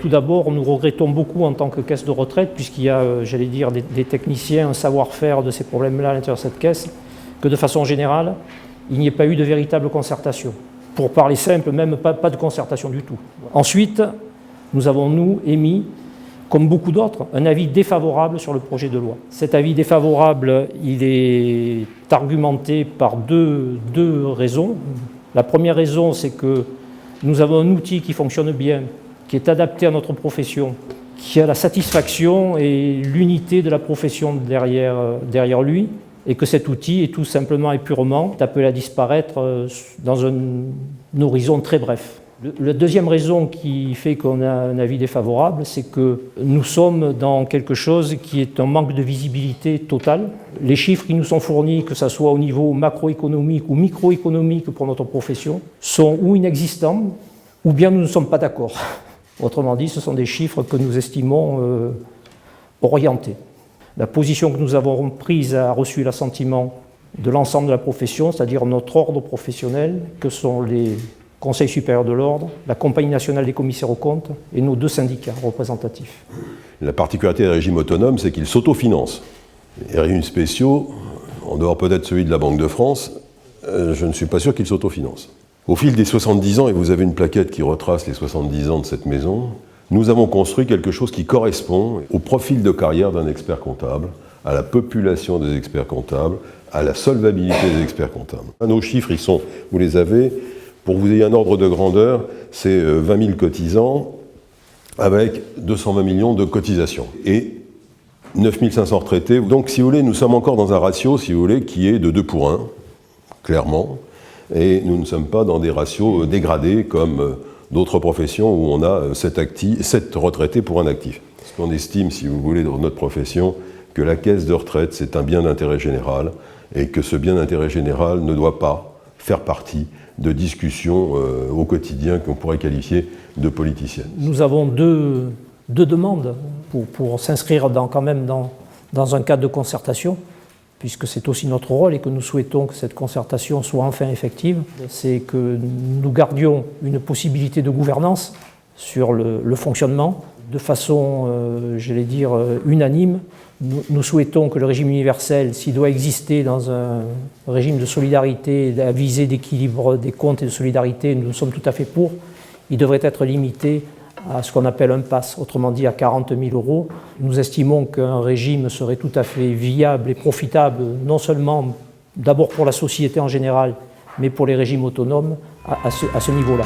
Tout d'abord, nous regrettons beaucoup en tant que caisse de retraite, puisqu'il y a, j'allais dire, des techniciens, un savoir-faire de ces problèmes-là à l'intérieur de cette caisse, que de façon générale, il n'y ait pas eu de véritable concertation. Pour parler simple, même pas de concertation du tout. Ensuite, nous avons, nous, émis, comme beaucoup d'autres, un avis défavorable sur le projet de loi. Cet avis défavorable, il est argumenté par deux raisons. La première raison, c'est que nous avons un outil qui fonctionne bien, qui est adapté à notre profession, qui a la satisfaction et l'unité de la profession derrière lui, et que cet outil est tout simplement et purement appelé à disparaître dans un horizon très bref. La deuxième raison qui fait qu'on a un avis défavorable, c'est que nous sommes dans quelque chose qui est un manque de visibilité totale. Les chiffres qui nous sont fournis, que ce soit au niveau macroéconomique ou microéconomique pour notre profession, sont ou inexistants, ou bien nous ne sommes pas d'accord. Autrement dit, ce sont des chiffres que nous estimons orientés. La position que nous avons prise a reçu l'assentiment de l'ensemble de la profession, c'est-à-dire notre ordre professionnel, que sont les Conseil supérieur de l'ordre, la Compagnie nationale des commissaires aux comptes et nos 2 syndicats représentatifs. La particularité des régimes autonomes, c'est qu'ils s'autofinancent. Les régimes spéciaux, en dehors peut-être celui de la Banque de France, je ne suis pas sûr qu'ils s'autofinancent. Au fil des 70 ans, et vous avez une plaquette qui retrace les 70 ans de cette maison, nous avons construit quelque chose qui correspond au profil de carrière d'un expert comptable, à la population des experts comptables, à la solvabilité des experts comptables. Nos chiffres, ils sont, vous les avez. Pour que vous ayez un ordre de grandeur, c'est 20 000 cotisants avec 220 millions de cotisations et 9 500 retraités. Donc, si vous voulez, nous sommes encore dans un ratio, si vous voulez, qui est de 2 pour 1, clairement. Et nous ne sommes pas dans des ratios dégradés comme d'autres professions où on a 7 retraités pour un actif. Parce qu'on estime, si vous voulez, dans notre profession, que la caisse de retraite, c'est un bien d'intérêt général et que ce bien d'intérêt général ne doit pas faire partie de discussions au quotidien qu'on pourrait qualifier de politiciennes. Nous avons deux demandes pour s'inscrire quand même dans un cadre de concertation, puisque c'est aussi notre rôle et que nous souhaitons que cette concertation soit enfin effective. C'est que nous gardions une possibilité de gouvernance sur le fonctionnement de façon, j'allais dire, unanime. Nous souhaitons que le régime universel, s'il doit exister dans un régime de solidarité, à visée d'équilibre des comptes et de solidarité, nous sommes tout à fait pour. Il devrait être limité à ce qu'on appelle un pass, autrement dit à 40 000 €. Nous estimons qu'un régime serait tout à fait viable et profitable, non seulement d'abord pour la société en général, mais pour les régimes autonomes à ce niveau-là.